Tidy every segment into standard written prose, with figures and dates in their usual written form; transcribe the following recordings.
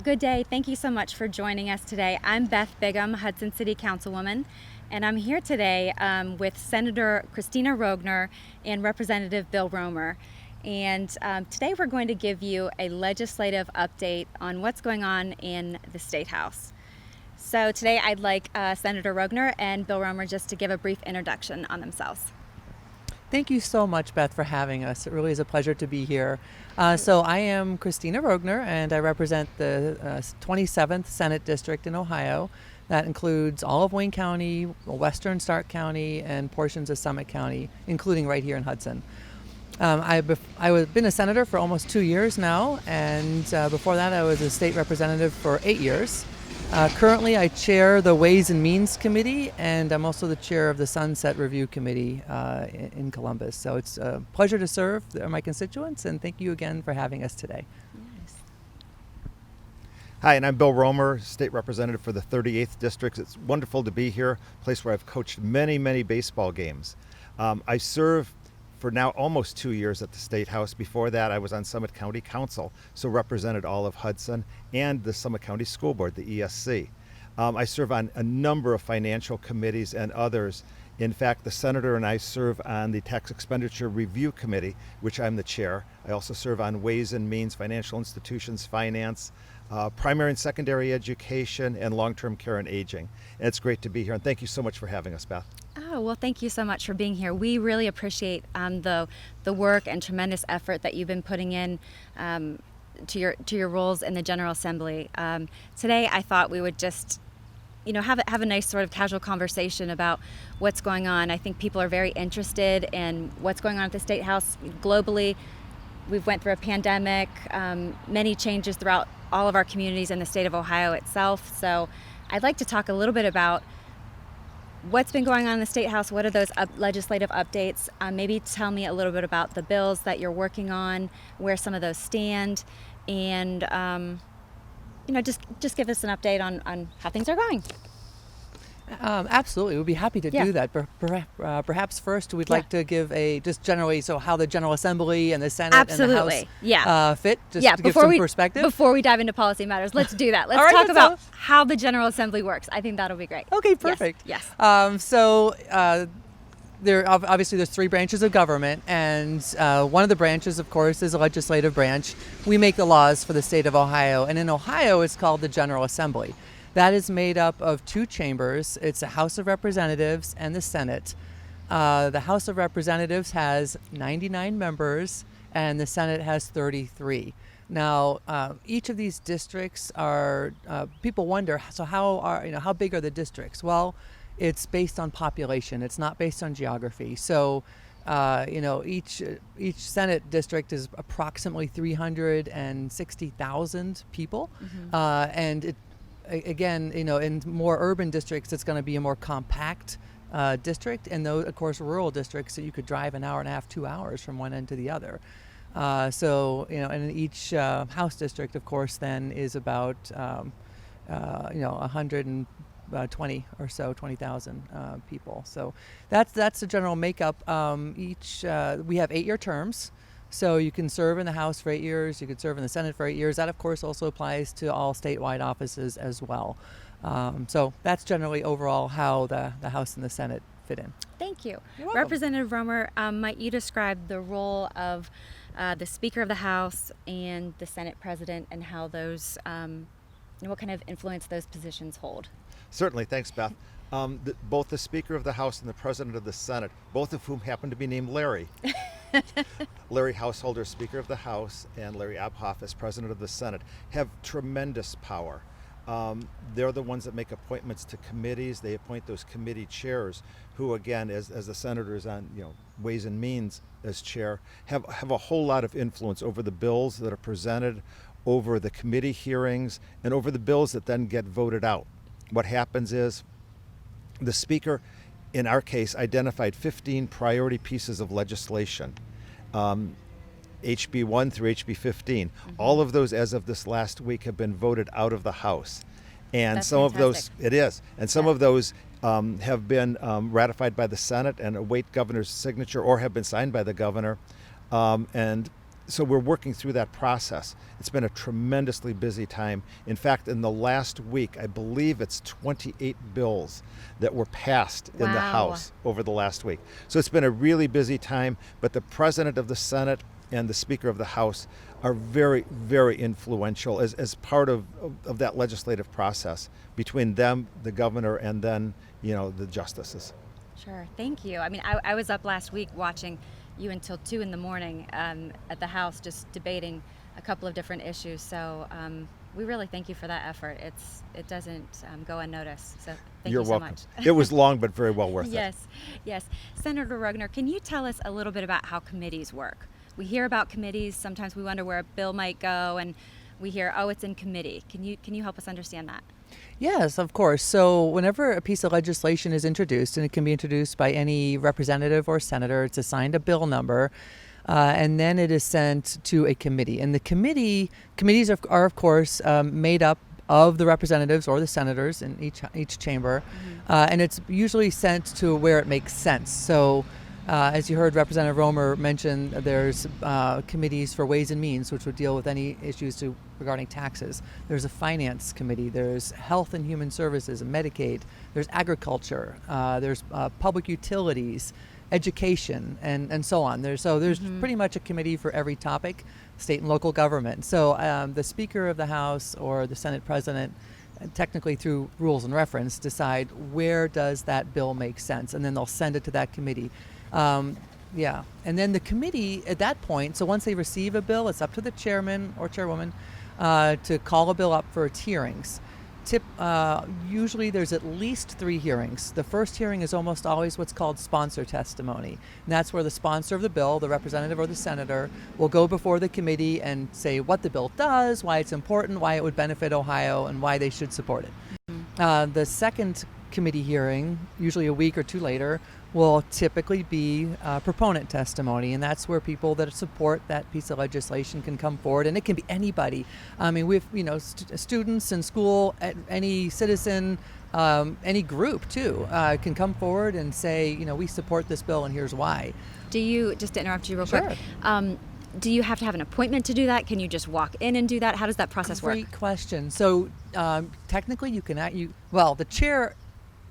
Good day. Thank you so much for joining us today. I'm Beth Bigham, Hudson City Councilwoman, and I'm here today with Senator Christina Roegner and Representative Bill Roemer. And today we're going to give you a legislative update on what's going on in the State House. So today I'd like Senator Roegner and Bill Roemer just to give a brief introduction on themselves. Thank you so much, Beth, for having us. It really is a pleasure to be here. So I am Christina Roegner, and I represent the 27th Senate District in Ohio. That includes all of Wayne County, western Stark County, and portions of Summit County, including right here in Hudson. I've been a senator for almost 2 years now, and before that I was a state representative for 8 years. Currently, I chair the Ways and Means Committee, and I'm also the chair of the Sunset Review Committee in Columbus. So it's a pleasure to serve my constituents, and thank you again for having us today. Yes. Hi, and I'm Bill Roemer, state representative for the 38th District. It's wonderful to be here, a place where I've coached many, many baseball games. I serve for now almost 2 years at the State House. Before that, I was on Summit County Council, so represented all of Hudson and the Summit County School Board, the ESC. I serve on a number of financial committees and others. In fact, the senator and I serve on the Tax Expenditure Review Committee, which I'm the chair. I also serve on Ways and Means, Financial Institutions, Finance, Primary and Secondary Education, and Long-Term Care and Aging. And it's great to be here, and thank you so much for having us, Beth. Oh, well, thank you so much for being here. We really appreciate the work and tremendous effort that you've been putting in to your roles in the General Assembly. Today, I thought we would just, have a nice sort of casual conversation about what's going on. I think people are very interested in what's going on at the State House globally. We've went through a pandemic, many changes throughout all of our communities in the state of Ohio itself. So I'd like to talk a little bit about what's been going on in the State House. What are those legislative updates? Maybe tell me a little bit about the bills that you're working on, where some of those stand, and just give us an update on how things are going. Absolutely, we'd be happy to do that. Perhaps first we'd like to give just generally, so how the General Assembly and the Senate and the House fit, just to give some perspective. Before we dive into policy matters, let's do that. Let's talk about how the General Assembly works. I think that'll be great. Okay, perfect. Yes. There's three branches of government, and one of the branches, of course, is a legislative branch. We make the laws for the state of Ohio, and in Ohio it's called the General Assembly. That is made up of two chambers. It's the House of Representatives and the Senate. The House of Representatives has 99 members, and the Senate has 33. Now, each of these districts are, people wonder, so how big are the districts? Well, it's based on population. It's not based on geography. So, each Senate district is approximately 360,000 people, and it, again, in more urban districts, it's going to be a more compact district, and those, of course, rural districts, so you could drive an hour and a half, 2 hours from one end to the other. And each House district, of course, then is about 120 or so, 20,000 people. So that's the general makeup. We have 8-year terms. So you can serve in the House for 8 years, you could serve in the Senate for 8 years. That, of course, also applies to all statewide offices as well. So that's generally overall how the House and the Senate fit in. Thank you. You're welcome. Representative Roemer, might you describe the role of the Speaker of the House and the Senate President, and how those, what kind of influence those positions hold? Certainly, thanks, Beth. Both the Speaker of the House and the President of the Senate, both of whom happen to be named Larry. Larry Householder, Speaker of the House, and Larry Abhoff as President of the Senate, have tremendous power. They're the ones that make appointments to committees. They appoint those committee chairs, who, again, as the senators on Ways and Means as chair, have a whole lot of influence over the bills that are presented, over the committee hearings, and over the bills that then get voted out. What happens is the Speaker, in our case, identified 15 priority pieces of legislation, HB 1 through HB 15. All of those, as of this last week, have been voted out of the House. And That's some fantastic. of those, it is, and some of those have been ratified by the Senate and await governor's signature, or have been signed by the governor. And So we're working through that process. It's been a tremendously busy time. In fact, in the last week, I believe it's 28 bills that were passed in the Wow. House over the last week. So it's been a really busy time, but the President of the Senate and the Speaker of the House are very, very influential as part of that legislative process between them, the governor, and then, the justices. Sure. Thank you. I mean, I was up last week watching you until 2 in the morning at the House, just debating a couple of different issues. So we really thank you for that effort. It doesn't go unnoticed. So thank You're you so welcome. much. It was long, but very well worth it. Yes. Senator Roegner, can you tell us a little bit about how committees work? We hear about committees. Sometimes we wonder where a bill might go, and we hear, oh, it's in committee. Can you help us understand that? Yes, of course. So whenever a piece of legislation is introduced, and it can be introduced by any representative or senator, it's assigned a bill number, and then it is sent to a committee. And the committees are of course made up of the representatives or the senators in each chamber, and it's usually sent to where it makes sense. So. As you heard Representative Roemer mention, there's committees for Ways and Means, which would deal with any issues regarding taxes. There's a Finance Committee. There's Health and Human Services and Medicaid. There's Agriculture. There's Public Utilities, Education, and so on. There's pretty much a committee for every topic, state and local government. So the Speaker of the House or the Senate President, technically through rules and reference, decide where does that bill make sense, and then they'll send it to that committee. And then the committee at that point, so once they receive a bill, it's up to the chairman or chairwoman to call a bill up for its hearings. Usually there's at least 3 hearings. The first hearing is almost always what's called sponsor testimony. And that's where the sponsor of the bill, the representative or the senator, will go before the committee and say what the bill does, why it's important, why it would benefit Ohio, and why they should support it. The second committee hearing, usually a week or 2 later, will typically be proponent testimony, and that's where people that support that piece of legislation can come forward, and it can be anybody. I mean, we've students in school, any citizen, any group too, can come forward and say, we support this bill, and here's why. Do you, just to interrupt you real Sure. quick, do you have to have an appointment to do that? Can you just walk in and do that? How does that process work? Great question. So technically, the chair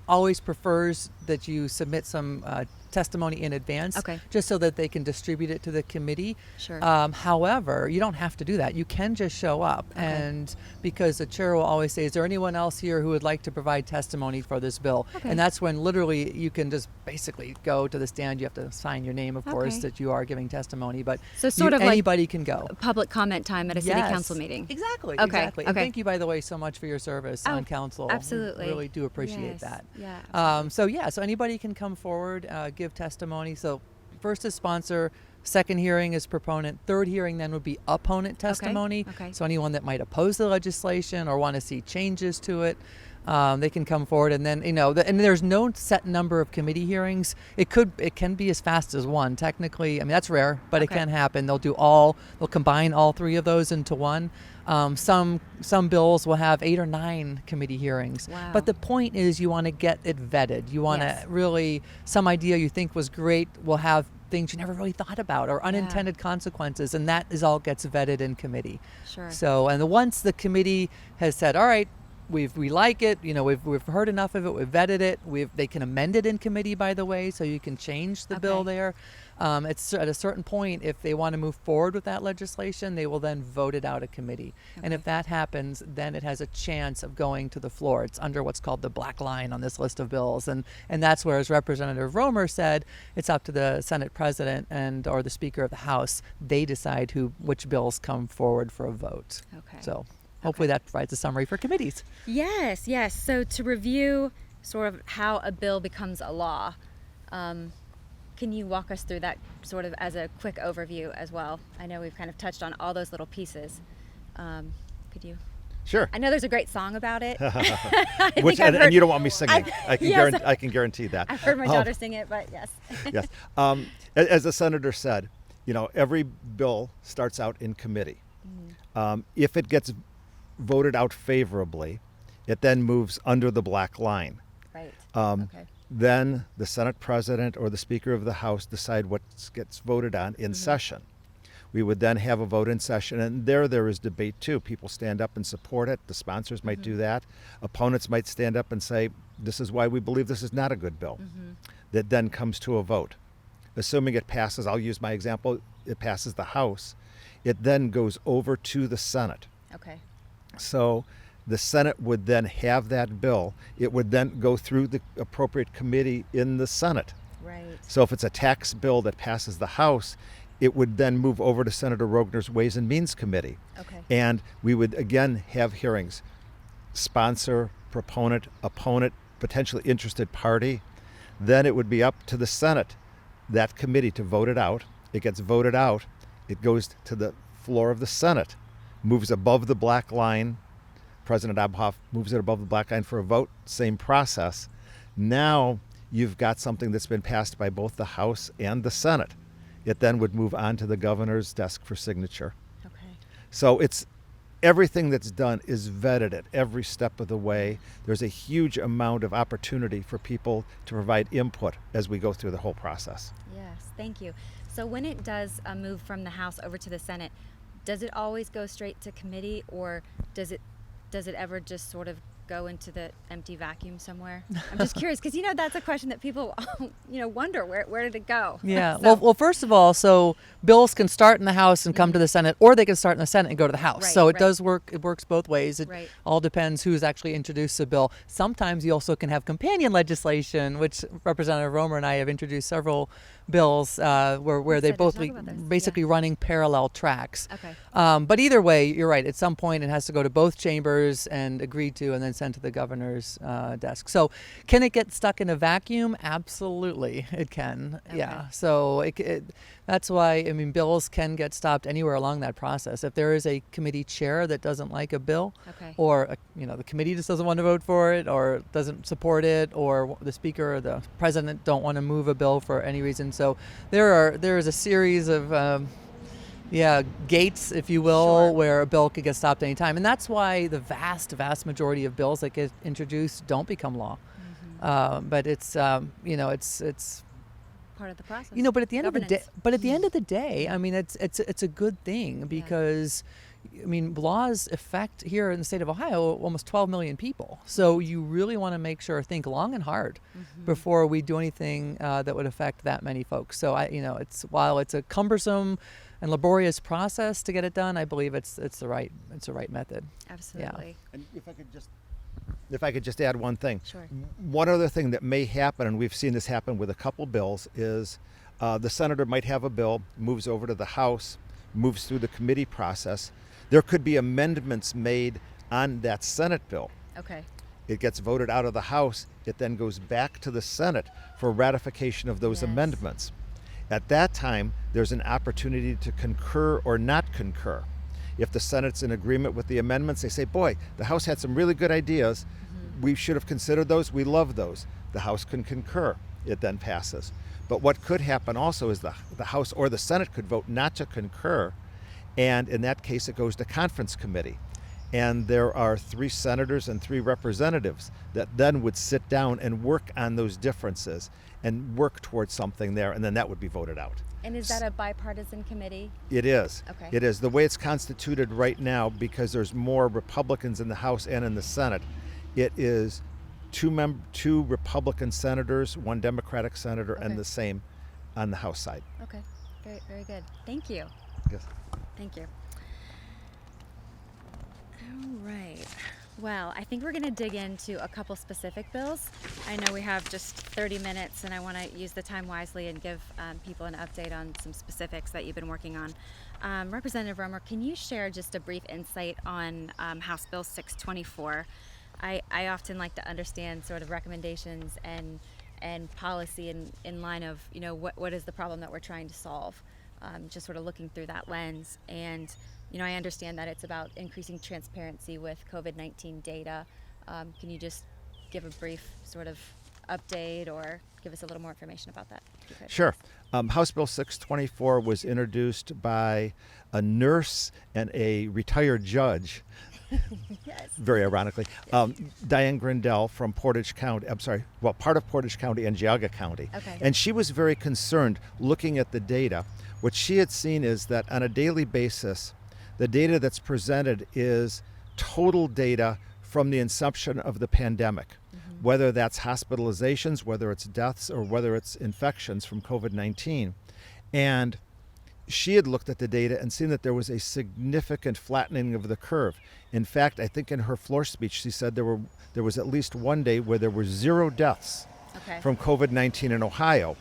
always prefers that you submit some testimony in advance, Okay. just so that they can distribute it to the committee. Sure. However, you don't have to do that. You can just show up, Okay. and because the chair will always say, is there anyone else here who would like to provide testimony for this bill? Okay. And that's when literally you can just basically go to the stand. You have to sign your name, of course, Okay. that you are giving testimony, but So sort of like anybody can go. Public comment time at a city Yes. council meeting. Exactly. Okay, Exactly. And okay. thank you, by the way, so much for your service Oh, on council. absolutely. We really do appreciate Yes. that. Yeah. So anybody can come forward, give testimony. So first is sponsor, second hearing is proponent, third hearing then would be opponent testimony. Okay. So anyone that might oppose the legislation or want to see changes to it, they can come forward, and then and there's no set number of committee hearings. It can be as fast as one. Technically, I mean that's rare, but it Okay. can happen. They'll combine all 3 of those into one. Some bills will have 8 or 9 committee hearings. Wow. But the point is you want to get it vetted. You want Yes. to really, some idea you think was great will have things you never really thought about or unintended consequences, and that all gets vetted in committee. Sure. So, and once the committee has said, all right, we like it, we've heard enough of it, we've vetted it, they can amend it in committee, by the way, so you can change the bill Okay. there. It's at a certain point, if they want to move forward with that legislation, they will then vote it out of committee. And if Okay. that happens, then it has a chance of going to the floor. It's under what's called the black line on this list of bills. And that's where, as Representative Roemer said, it's up to the Senate President or the Speaker of the House. They decide which bills come forward for a vote. Okay. So hopefully that provides a summary for committees. Yes. So to review sort of how a bill becomes a law, can you walk us through that sort of as a quick overview as well? I know we've kind of touched on all those little pieces. Could you? Sure. I know there's a great song about it. And you don't want me singing. I can guarantee that. I've heard my daughter sing it, but yes. Yes. As the senator said, every bill starts out in committee. If it gets voted out favorably, it then moves under the black line. Right. Okay. Then the Senate President or the Speaker of the House decide what gets voted on in session. We would then have a vote in session, and there is debate too. People stand up and support it. The sponsors might do that. Opponents might stand up and say, this is why we believe this is not a good bill. That then comes to a vote. Assuming it passes, I'll use my example, it passes the House. It then goes over to the Senate. Okay. So the Senate would then have that bill. It would then go through the appropriate committee in the Senate. Right. So if it's a tax bill that passes the House, it would then move over to Senator Roegner's Ways and Means Committee. Okay. And we would again have hearings. Sponsor, proponent, opponent, potentially interested party. Then it would be up to the Senate, that committee, to vote it out. It gets voted out. It goes to the floor of the Senate, moves above the black line. President Obhoff moves it above the black line for a vote. Same process. Now you've got something that's been passed by both the House and the Senate. It then would move on to the governor's desk for signature. Okay. So it's everything that's done is vetted at every step of the way. There's a huge amount of opportunity for people to provide input as we go through the whole process. Yes, thank you. So when it does move from the House over to the Senate, does it always go straight to committee, or does it ever just sort of go into the empty vacuum somewhere? I'm just curious, because that's a question that people wonder, where did it go? Yeah. So- Well, first of all, so bills can start in the House and come to the Senate, or they can start in the Senate and go to the House. Right, so it right. does work. It works both ways. It Right. all depends who's actually introduced the bill. Sometimes you also can have companion legislation, which Representative Roemer and I have introduced several bills where they Excited to both talk about this. basically running parallel tracks. Okay. But either way, you're right. At some point, it has to go to both chambers and agreed to, and then sent to the governor's desk. So, can it get stuck in a vacuum? Absolutely, it can. Okay. Yeah. So that's why bills can get stopped anywhere along that process. If there is a committee chair that doesn't like a bill, Okay. or the committee just doesn't want to vote for it, or doesn't support it, or the speaker or the president don't want to move a bill for any reason. So there is a series of gates, if you will, Sure. where a bill could get stopped anytime. And that's why the vast majority of bills that get introduced don't become law. But it's it's Part of the process. but at the end of the day, Governance. it's a good thing, because laws affect here in the state of Ohio almost 12 million people. So you really want to think long and hard before we do anything that would affect that many folks. So while it's a cumbersome and laborious process to get it done, I believe it's the right method. Absolutely. And if I could just add one thing. Sure. One other thing that may happen, and we've seen this happen with a couple bills, is the senator might have a bill, moves over to the House, moves through the committee process. There could be amendments made on that Senate bill. Okay. It gets voted out of the House. It then goes back to the Senate for ratification of those Yes. amendments. At that time, there's an opportunity to concur or not concur. If the Senate's in agreement with the amendments, they say, boy, the House had some really good ideas. We should have considered those. We love those. The House can concur. It then passes. But what could happen also is the House or the Senate could vote not to concur, and in that case it goes to conference committee. And there are 3 senators and 3 representatives that then would sit down and work on those differences and work towards something there, and then that would be voted out. And is that a bipartisan committee? It is. Okay. It is. The way it's constituted right now, because there's more Republicans in the House and in the Senate, it is 2 Republican senators, 1 Democratic senator, Okay. and the same on the House side. Okay. Very, very good. Thank you. Yes. Thank you. All right. Well, I think we're going to dig into a couple specific bills. I know we have just 30 minutes, and I want to use the time wisely and give people an update on some specifics that you've been working on. Representative Roemer, can you share just a brief insight on House Bill 624? I often like to understand sort of recommendations and policy in line of, what is the problem that we're trying to solve, just sort of looking through that lens. And I understand that it's about increasing transparency with COVID-19 data. Can you just give a brief sort of update or give us a little more information about that? if you could? Sure. House Bill 624 was introduced by a nurse and a retired judge Yes. very ironically. Diane Grindell from Portage County, part of Portage County and Geauga County. Okay. And she was very concerned looking at the data. What she had seen is that on a daily basis, the data that's presented is total data from the inception of the pandemic, whether that's hospitalizations, whether it's deaths, or whether it's infections from COVID-19. And she had looked at the data and seen that there was a significant flattening of the curve. In fact, I think in her floor speech, she said there was at least one day where there were 0 deaths from COVID-19 in Ohio.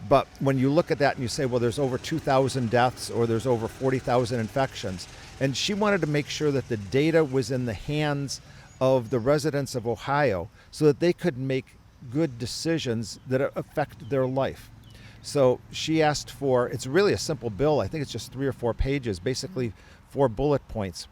But when you look at that and you say, well, there's over 2,000 deaths or there's over 40,000 infections, and she wanted to make sure that the data was in the hands of the residents of Ohio so that they could make good decisions that affect their life. So she asked for, it's really a simple bill, I think it's just 3 or 4 pages, basically 4 bullet points,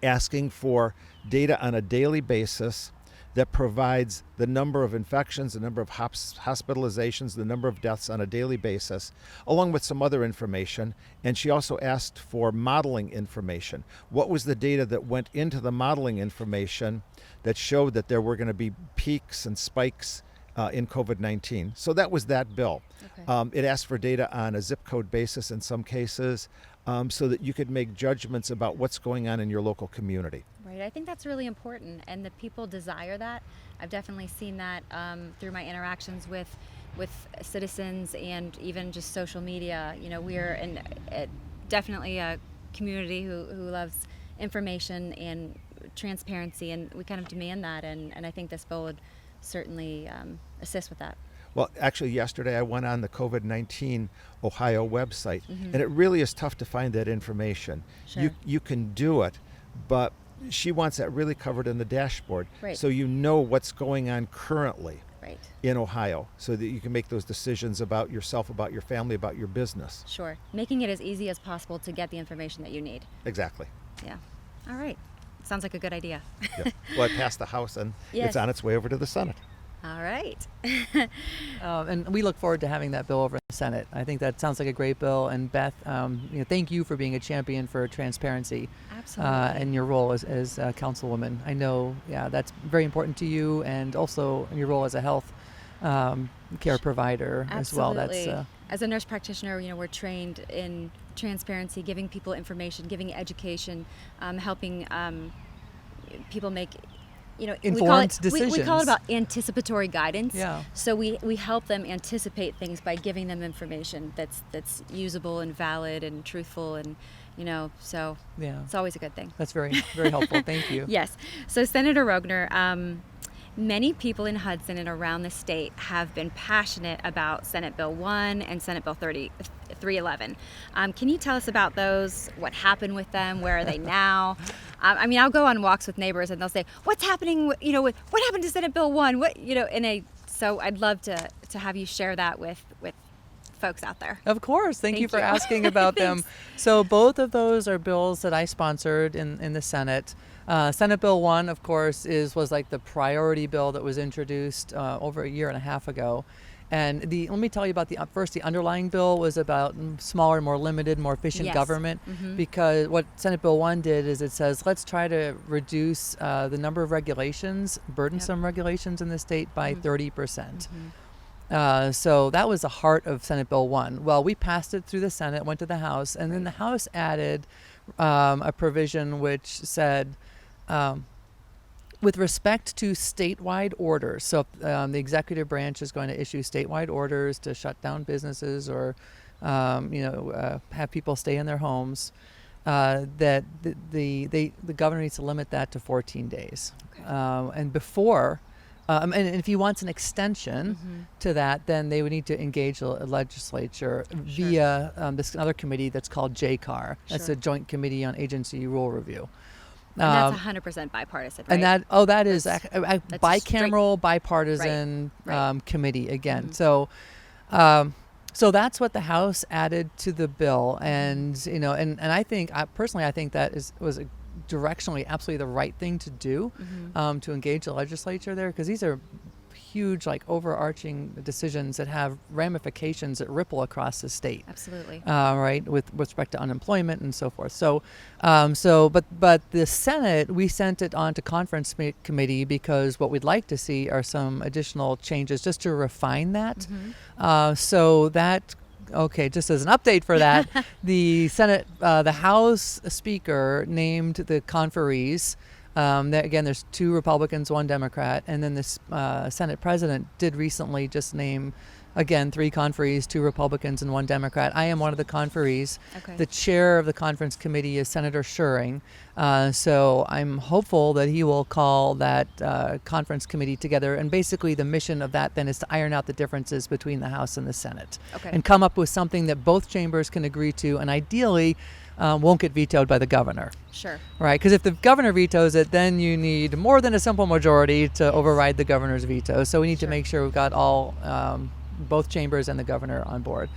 asking for data on a daily basis that provides the number of infections, the number of hospitalizations, the number of deaths on a daily basis, along with some other information. And she also asked for modeling information. What was the data that went into the modeling information that showed that there were going to be peaks and spikes in COVID-19? So that was that bill. Okay. It asked for data on a zip code basis in some cases, so that you could make judgments about what's going on in your local community. Right, I think that's really important, and the people desire that. I've definitely seen that through my interactions with citizens and even just social media. You know, we're definitely a community who loves information and transparency, and we kind of demand that, and I think this bill would certainly assist with that. Well, actually, yesterday I went on the COVID-19 Ohio website, and it really is tough to find that information. Sure. You can do it, but she wants that really covered in the dashboard, right, so you know what's going on currently right in Ohio, so that you can make those decisions about yourself, about your family, about your business. Sure. Making it as easy as possible to get the information that you need. Exactly. Yeah. All right. Sounds like a good idea. Yep. Well, it passed the House, and Yes. it's on its way over to the Senate. All right. And we look forward to having that bill over in the Senate. I think that sounds like a great bill. And Beth, thank you for being a champion for transparency. Absolutely. In your role as councilwoman. I know, that's very important to you, and also in your role as a health care provider as well. Absolutely. As a nurse practitioner, we're trained in transparency, giving people information, giving education, helping people make informed decisions. We call it about anticipatory guidance. Yeah. So we help them anticipate things by giving them information that's usable and valid and truthful, and so it's always a good thing. That's very, very helpful. Thank you. Yes. So Senator Roegner, many people in Hudson and around the state have been passionate about Senate Bill 1 and Senate Bill 311. Can you tell us about those? What happened with them? Where are they now? I'll go on walks with neighbors and they'll say, "What's happening? What happened to Senate Bill 1? So I'd love to have you share that with folks out there." Of course. Thank you for asking about them. Thanks. So both of those are bills that I sponsored in the Senate. Senate Bill 1, of course, was like the priority bill that was introduced over a year and a half ago. And let me tell you about the underlying bill was about smaller, more limited, more efficient Yes. government. Because what Senate Bill 1 did is it says, let's try to reduce the number of regulations, burdensome regulations in the state by 30%. So that was the heart of Senate Bill 1. Well, we passed it through the Senate, went to the House, and then the House added a provision which said, with respect to statewide orders, so the executive branch is going to issue statewide orders to shut down businesses or, have people stay in their homes, that the governor needs to limit that to 14 days. Okay. And before, and if he wants an extension to that, then they would need to engage a legislature via this other committee that's called JCAR. That's the Joint Committee on Agency Rule Review. And that's 100% bipartisan, right? And that is a that's bicameral, bipartisan committee again. So that's what the House added to the bill, and and I think personally I think that was directionally absolutely the right thing to do, to engage the legislature there, because these are huge, like, overarching decisions that have ramifications that ripple across the state. Absolutely. Right, with respect to unemployment and so forth. But the Senate, we sent it on to conference committee because what we'd like to see are some additional changes just to refine that. So that. Okay, just as an update for that, the Senate, the House Speaker named the conferees. Again, there's 2 Republicans, 1 Democrat, and then this Senate President did recently just name, again, 3 conferees, 2 Republicans and 1 Democrat. I am one of the conferees. Okay. The chair of the conference committee is Senator Schuring. So I'm hopeful that he will call that conference committee together. And basically the mission of that then is to iron out the differences between the House and the Senate. Okay. And come up with something that both chambers can agree to, and ideally won't get vetoed by the governor. Sure. Right, because if the governor vetoes it, then you need more than a simple majority to override the governor's veto. So we need to make sure we've got all both chambers and the governor on board.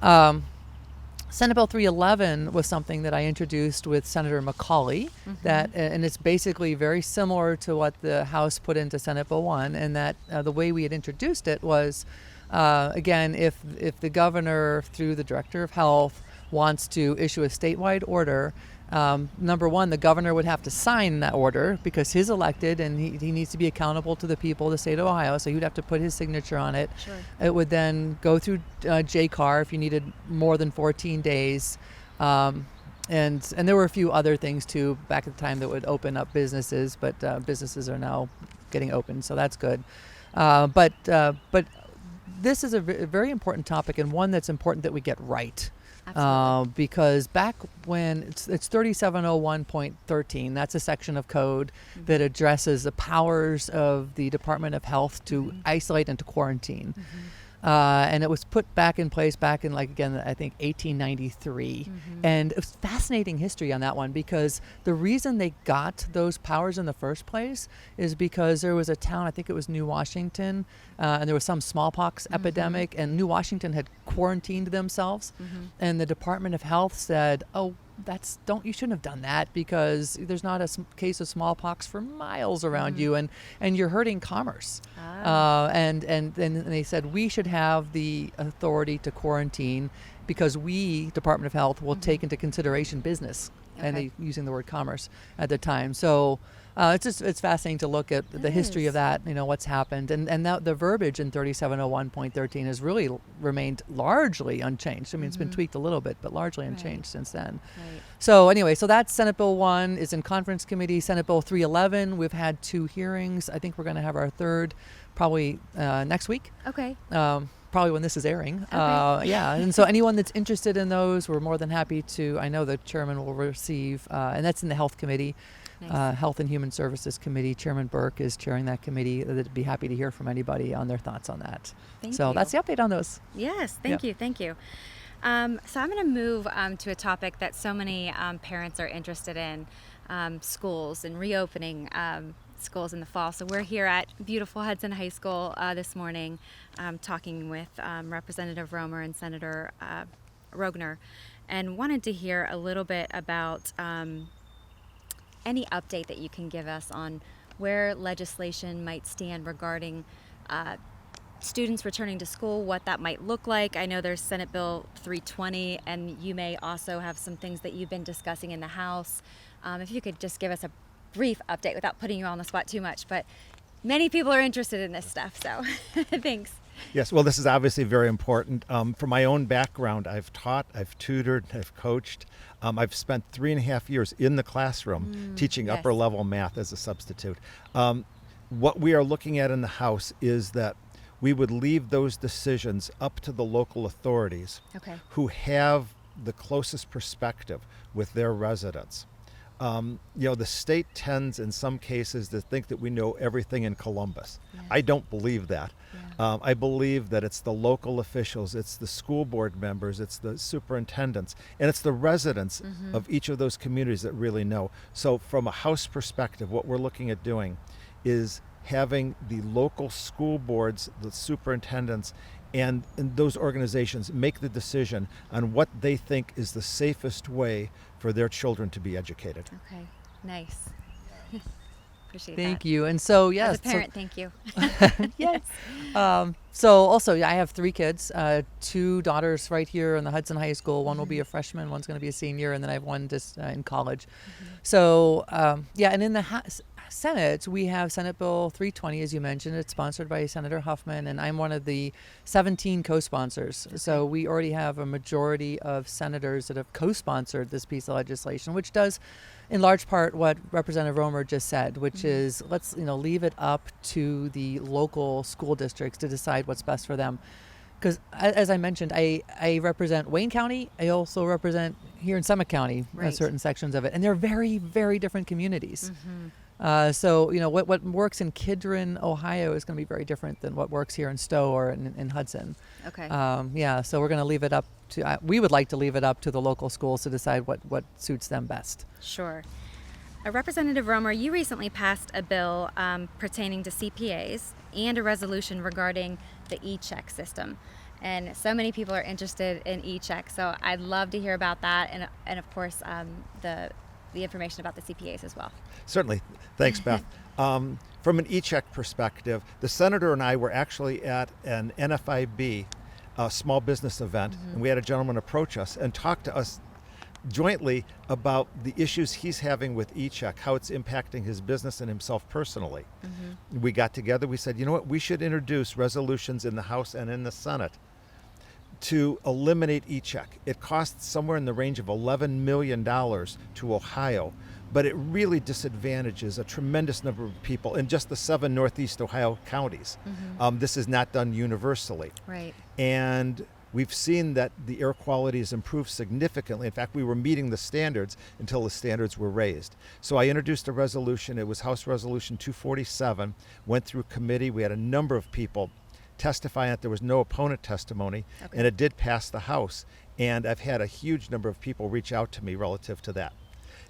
Senate Bill 311 was something that I introduced with Senator McCauley, and it's basically very similar to what the House put into Senate Bill 1, and that the way we had introduced it was, again, if the governor, through the Director of Health, wants to issue a statewide order, number one, the governor would have to sign that order because he's elected and he needs to be accountable to the people of the state of Ohio, so he would have to put his signature on it. Sure. It would then go through JCAR if you needed more than 14 days. And there were a few other things too back at the time that would open up businesses, but businesses are now getting open, so that's good. But this is a very important topic, and one that's important that we get right. Because back when it's 3701.13, that's a section of code that addresses the powers of the Department of Health to isolate and to quarantine. And it was put back in place back in, like, again, I think 1893. And it was fascinating history on that one, because the reason they got those powers in the first place is because there was a town, I think it was New Washington, and there was some smallpox epidemic, and New Washington had quarantined themselves. And the Department of Health said, oh, you shouldn't have done that, because there's not a case of smallpox for miles around you, and you're hurting commerce. And then they said we should have the authority to quarantine because we, Department of Health, will take into consideration business, and they using the word commerce at the time. So it's fascinating to look at the history of that, what's happened, and now the verbiage in 3701.13 has really remained largely unchanged. I mean, it's been tweaked a little bit, but largely unchanged since then. So anyway, so that's Senate Bill 1 is in conference committee. Senate Bill 311, we've had 2 hearings. I think we're going to have our third probably next week. Okay. Probably when this is airing. Okay. And so anyone that's interested in those, we're more than happy to. I know the chairman will receive, and that's in the Health Committee. Nice. Health and Human Services Committee. Chairman Burke is chairing that committee. They'd be happy to hear from anybody on their thoughts on that. Thank you. That's the update on those. Yes, thank you. So I'm going to move to a topic that so many parents are interested in, schools and reopening schools in the fall. So we're here at beautiful Hudson High School this morning talking with Representative Roemer and Senator Roegner, and wanted to hear a little bit about any update that you can give us on where legislation might stand regarding students returning to school, what that might look like. I know there's Senate Bill 320, and you may also have some things that you've been discussing in the House. If you could just give us a brief update without putting you on the spot too much, but many people are interested in this stuff, so thanks. Yes, well, this is obviously very important. From my own background, I've taught, I've tutored, I've coached. I've spent 3.5 years in the classroom teaching upper level math as a substitute. What we are looking at in the House is that we would leave those decisions up to the local authorities who have the closest perspective with their residents. The state tends in some cases to think that we know everything in Columbus. I don't believe that. I believe that it's the local officials, it's the school board members, it's the superintendents, and it's the residents of each of those communities that really know. So from a House perspective, what we're looking at doing is having the local school boards, the superintendents, and those organizations make the decision on what they think is the safest way for their children to be educated. Okay, nice. appreciate Thank that. you. And so, yes. As a parent, thank you. Yes. So also, yeah, I have 3 kids, 2 daughters right here in the Hudson High School. One will be a freshman, one's going to be a senior, and then I have one just in college. So, yeah, and in the Senate, we have Senate Bill 320, as you mentioned. It's sponsored by Senator Huffman, and I'm one of the 17 co-sponsors. So we already have a majority of senators that have co-sponsored this piece of legislation, which does in large part what Representative Roemer just said, which is let's leave it up to the local school districts to decide what's best for them. Because as I mentioned, I represent Wayne County. I also represent here in Summit County, Right. certain sections of it, and they're very, very different communities. So what works in Kidron, Ohio, is going to be very different than what works here in Stowe or in Hudson. Okay. Yeah, so we're going to leave it up to. We would like to leave it up to the local schools to decide what suits them best. Sure. Representative Roemer, you recently passed a bill pertaining to CPAs and a resolution regarding the e-check system. And so many people are interested in e-check, so I'd love to hear about that, and of course the information about the CPAs as well. Certainly. Thanks, Beth. From an e-check perspective, the senator and I were actually at an NFIB small business event, and we had a gentleman approach us and talk to us jointly about the issues he's having with e-check, how it's impacting his business and himself personally. We got together, we said, you know what, we should introduce resolutions in the House and in the Senate to eliminate e-check. It costs somewhere in the range of $11 million to Ohio, but it really disadvantages a tremendous number of people in just the 7 Northeast Ohio counties. This is not done universally. Right. And we've seen that the air quality has improved significantly. In fact, we were meeting the standards until the standards were raised. So I introduced a resolution. It was House Resolution 247, went through committee. We had a number of people testifying that there was no opponent testimony, and it did pass the House. And I've had a huge number of people reach out to me relative to that.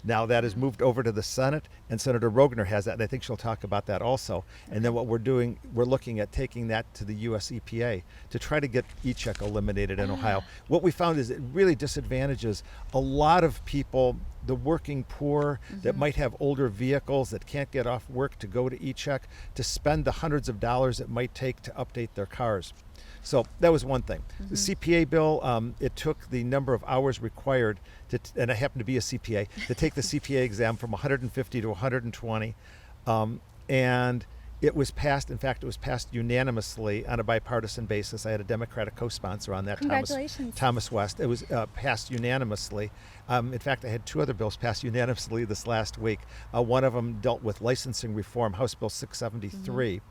Now that has moved over to the Senate, and Senator Roegner has that, and I think she'll talk about that also. And then what we're doing, we're looking at taking that to the U.S. EPA to try to get e-check eliminated in Ohio. What we found is it really disadvantages a lot of people, the working poor that might have older vehicles that can't get off work to go to e-check, to spend the hundreds of dollars it might take to update their cars. So that was one thing. The CPA bill, it took the number of hours required, and I happen to be a CPA, to take the CPA exam from 150 to 120. And it was passed, in fact, it was passed unanimously on a bipartisan basis. I had a Democratic co-sponsor on that, Congratulations. Thomas West. It was passed unanimously. In fact, I had 2 other bills passed unanimously this last week. One of them dealt with licensing reform, House Bill 673.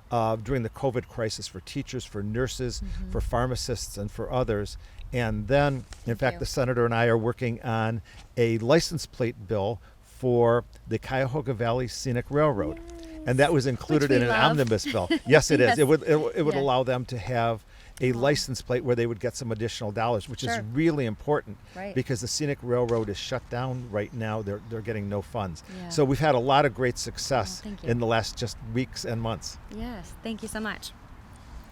During the COVID crisis for teachers, for nurses, for pharmacists, and for others. And then, in fact, the senator and I are working on a license plate bill for the Cuyahoga Valley Scenic Railroad. And that was included in an omnibus bill. Yes, it is. It would allow them to have a license plate where they would get some additional dollars, which is really important because the Scenic Railroad is shut down right now. They're getting no funds. So we've had a lot of great success in the last just weeks and months. Yes, thank you so much.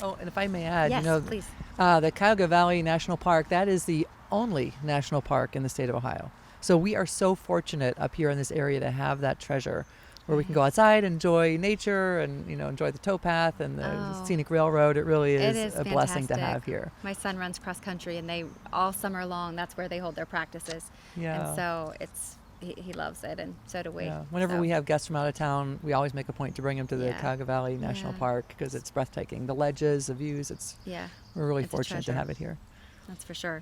Oh, and if I may add, Yes, please. The Cuyahoga Valley National Park, that is the only national park in the state of Ohio. So we are so fortunate up here in this area to have that treasure where we can go outside, enjoy nature, and enjoy the towpath and the scenic railroad. It really is a blessing to have here. My son runs cross country, and they all summer long, that's where they hold their practices. Yeah. And so he loves it, and so do we. Yeah. Whenever we have guests from out of town, we always make a point to bring them to the Cuyahoga Valley National Park because it's breathtaking. The ledges, the views, we're really fortunate to have it here. That's for sure.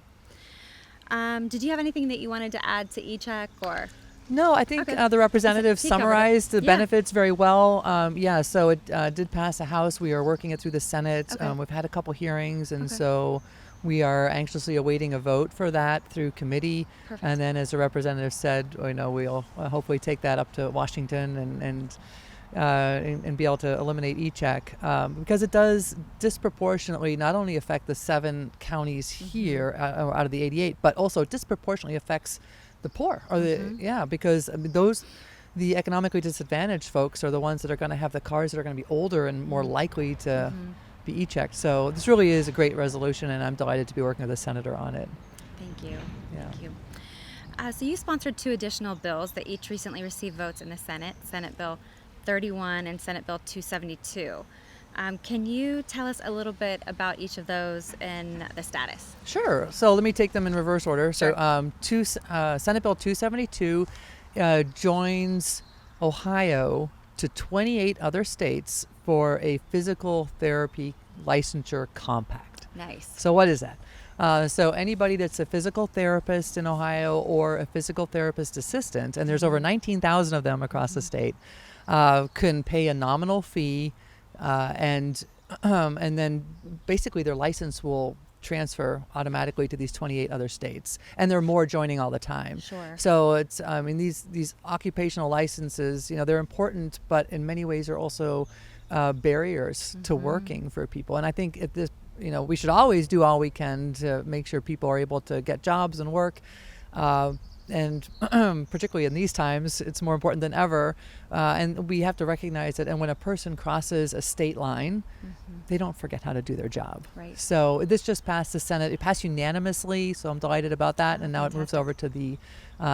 Did you have anything that you wanted to add to e-check or? No, I think the representative summarized the benefits very well. So it did pass the House. We are working it through the Senate. We've had a couple hearings, and so we are anxiously awaiting a vote for that through committee. Perfect. And then, as the representative said, we'll hopefully take that up to Washington and be able to eliminate e-check because it does disproportionately not only affect the 7 counties here out of the 88, but also disproportionately affects the poor, or because the economically disadvantaged folks are the ones that are going to have the cars that are going to be older and more likely to be e-checked. So this really is a great resolution, and I'm delighted to be working with the senator on it. Thank you. Yeah. Thank you. So you sponsored 2 additional bills that each recently received votes in the Senate. Senate Bill 31 and Senate Bill 272. Can you tell us a little bit about each of those and the status? Sure. So let me take them in reverse order. Sure. So Senate Bill 272 joins Ohio to 28 other states for a physical therapy licensure compact. Nice. So what is that? So anybody that's a physical therapist in Ohio or a physical therapist assistant, and there's over 19,000 of them across the state, can pay a nominal fee, and then basically their license will transfer automatically to these 28 other states, and there are more joining all the time. Sure. So it's these occupational licenses, they're important, but in many ways are also barriers to working for people. And I think at this, we should always do all we can to make sure people are able to get jobs and work. And particularly in these times, it's more important than ever. And we have to recognize that. And when a person crosses a state line, they don't forget how to do their job. Right. So this just passed the Senate. It passed unanimously, so I'm delighted about that. And now it moves Fantastic. over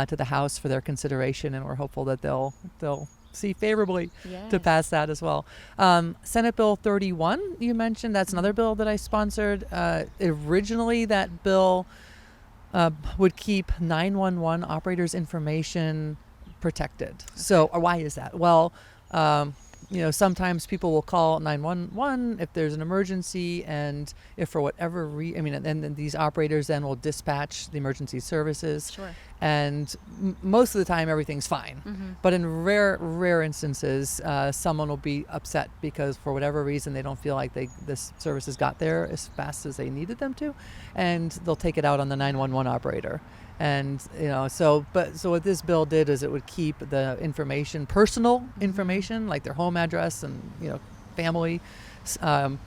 to the House for their consideration, and we're hopeful that they'll see favorably Yes. to pass that as well. Senate Bill 31, you mentioned, that's another bill that I sponsored. Originally, that bill would keep 911 operators' information protected. So why is that? Well, sometimes people will call 911 if there's an emergency, and if for whatever and then these operators then will dispatch the emergency services. Sure. And most of the time everything's fine. But in rare instances, someone will be upset because for whatever reason they don't feel like the services got there as fast as they needed them to, and they'll take it out on the 911 operator. And so what this bill did is it would keep the information, personal information, like their home address and family,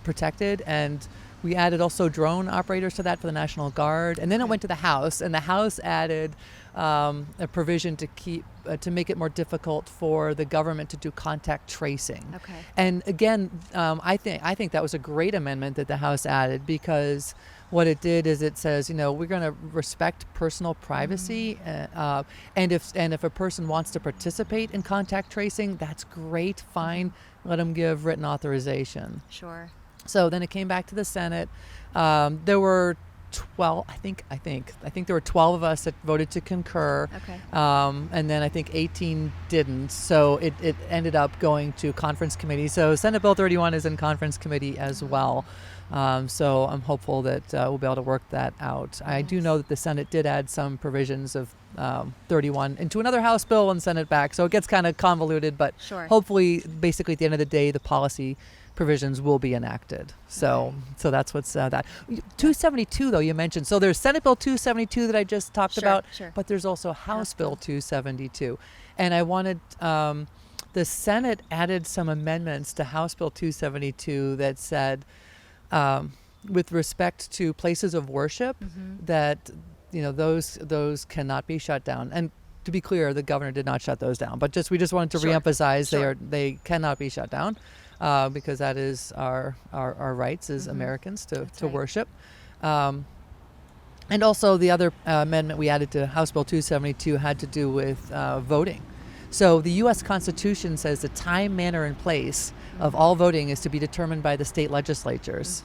protected. And we added also drone operators to that for the National Guard. And then it went to the House, and the House added a provision to make it more difficult for the government to do contact tracing. Okay. And again, I think that was a great amendment that the House added, because what it did is it says, we're going to respect personal privacy, and if a person wants to participate in contact tracing, that's great, fine. Let them give written authorization. Sure. So then it came back to the Senate. There were 12, I think there were 12 of us that voted to concur. Okay. And then I think 18 didn't. So it ended up going to conference committee. So Senate Bill 31 is in conference committee as well. So I'm hopeful that we'll be able to work that out. I do know that the Senate did add some provisions of 31 into another House bill and send it back. So it gets kind of convoluted, but Sure. hopefully, basically at the end of the day, the policy provisions will be enacted. So that's what's that. 272 though, you mentioned. So there's Senate Bill 272 that I just talked about, Sure. but there's also House Bill 272. And I wanted, the Senate added some amendments to House Bill 272 that said, with respect to places of worship, that those cannot be shut down. And to be clear, the governor did not shut those down, but we just wanted to reemphasize they cannot be shut down, because that is our rights as Americans to right. worship. And also the other amendment we added to House Bill 272 had to do with voting. So the U.S. Constitution says the time, manner, and place of all voting is to be determined by the state legislatures.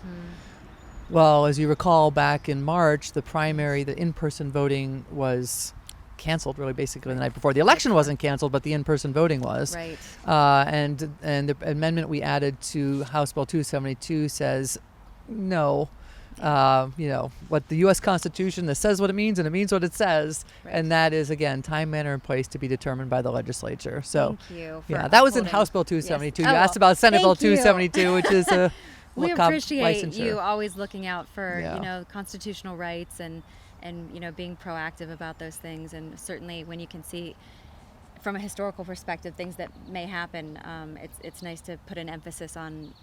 Well, as you recall, back in March, the in-person voting was canceled, really, basically the night before. The election wasn't canceled, but the in-person voting was. Right. And the amendment we added to House Bill 272 says no. What the U.S. Constitution, that says what it means, and it means what it says. Right. And that is, again, time, manner, and place to be determined by the legislature. So, Thank you for yeah, that was in upholding- House Bill 272. Yes. You Oh, asked about Senate Bill thank you. 272, which is a We appreciate licensure. you always looking out for Yeah. constitutional rights and being proactive about those things. And certainly when you can see from a historical perspective things that may happen, it's nice to put an emphasis on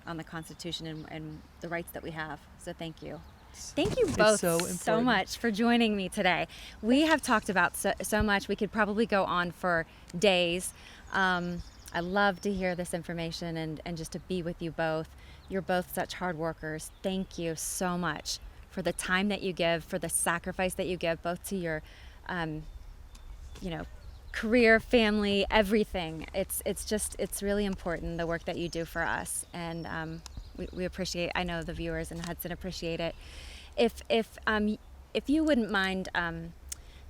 the Constitution and the rights that we have. So thank you. Thank you both so so important. much for joining me today. We have talked about so much. We could probably go on for days. I love to hear this information and just to be with you both. You're both such hard workers. Thank you so much for the time that you give, for the sacrifice that you give, both to your, career, family, everything. It's really important, the work that you do for us, and we appreciate. I know the viewers in Hudson appreciate it. If you wouldn't mind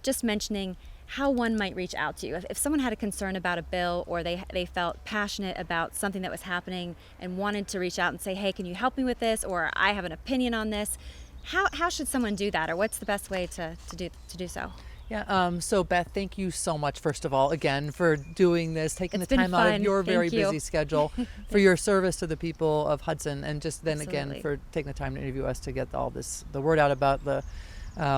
just mentioning how one might reach out to you. If someone had a concern about a bill, or they felt passionate about something that was happening and wanted to reach out and say, hey, can you help me with this? Or I have an opinion on this. How should someone do that? Or what's the best way to do so? Yeah. So Beth, thank you so much, first of all, again, for doing this, taking It's the been time out of fun. your very Thank you. busy schedule for your service to the people of Hudson, and just then again Absolutely. for taking the time to interview us to get all this, the word out about the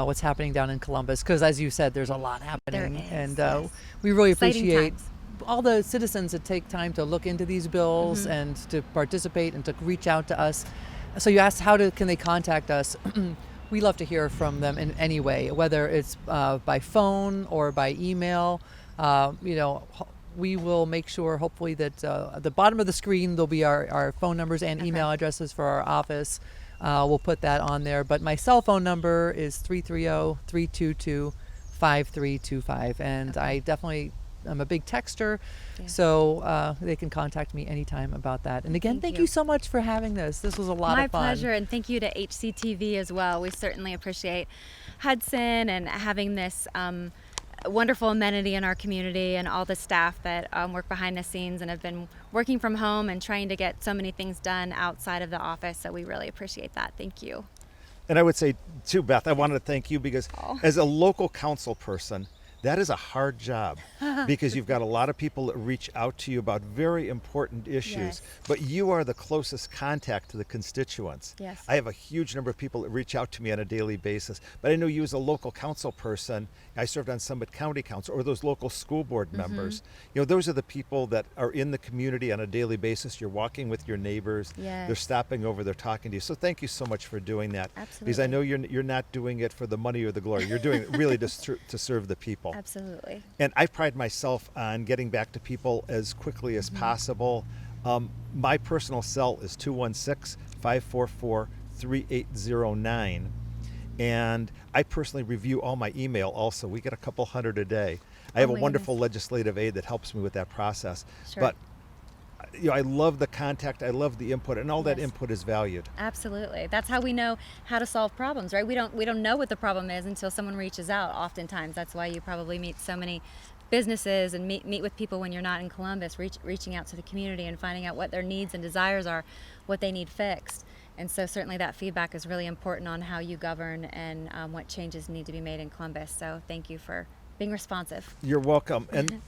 what's happening down in Columbus, because as you said, there's a lot happening. There is, And yes. we really Exciting appreciate times. all the citizens that take time to look into these bills Mm-hmm. and to participate and to reach out to us. So you asked can they contact us? We love to hear from them in any way, whether it's by phone or by email. We will make sure, hopefully, that at the bottom of the screen there'll be our phone numbers and email addresses for our office. We'll put that on there. But my cell phone number is 330-322-5325. And I definitely am a big texter, so they can contact me anytime about that. And again, thank you so much for having this. This was a lot My of fun. pleasure, and thank you to HCTV as well. We certainly appreciate Hudson and having this wonderful amenity in our community, and all the staff that work behind the scenes and have been working from home and trying to get so many things done outside of the office. So we really appreciate that. Thank you. And I would say too, Beth, I wanted to thank you because Oh. as a local council person, that is a hard job because you've got a lot of people that reach out to you about very important issues, Yes. but you are the closest contact to the constituents. Yes. I have a huge number of people that reach out to me on a daily basis, but I know you as a local council person, I served on Summit County Council, or those local school board Mm-hmm. members. Those are the people that are in the community on a daily basis. You're walking with your neighbors. Yes. They're stopping over, they're talking to you. So thank you so much for doing that. Because I Absolutely. know you're not doing it for the money or the glory. You're doing it really to serve the people. Absolutely. And I pride myself on getting back to people as quickly as possible. My personal cell is 216-544-3809. And I personally review all my email also. We get a couple hundred a day. I have Oh a my wonderful goodness. legislative aide that helps me with that process. Sure. But I love the contact, I love the input, and all that Yes. input is valued. Absolutely. That's how we know how to solve problems, right? We don't know what the problem is until someone reaches out. Oftentimes, that's why you probably meet so many businesses and meet with people when you're not in Columbus, reaching out to the community and finding out what their needs and desires are, what they need fixed. And so certainly that feedback is really important on how you govern and what changes need to be made in Columbus. So thank you for being responsive. You're welcome. And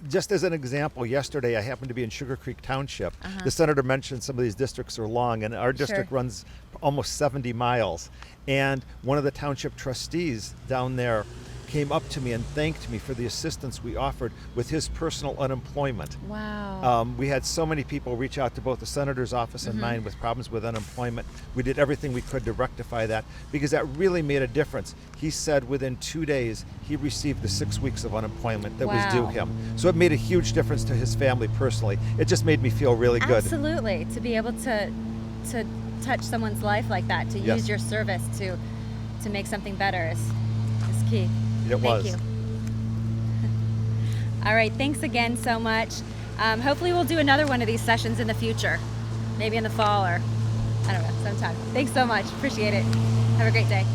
just as an example, yesterday I happened to be in Sugar Creek Township. The senator mentioned some of these districts are long, and our district Sure. runs almost 70 miles. And one of the township trustees down there came up to me and thanked me for the assistance we offered with his personal unemployment. Wow. We had so many people reach out to both the senator's office and mine with problems with unemployment. We did everything we could to rectify that because that really made a difference. He said within 2 days he received the 6 weeks of unemployment that was due Wow. him. So it made a huge difference to his family personally. It just made me feel really good. Absolutely. To be able to touch someone's life like that, to Yes. use your service to make something better is key. It was. Thank you. All right, thanks again so much. Hopefully we'll do another one of these sessions in the future, maybe in the fall or I don't know, sometime. Thanks so much. Appreciate it. Have a great day.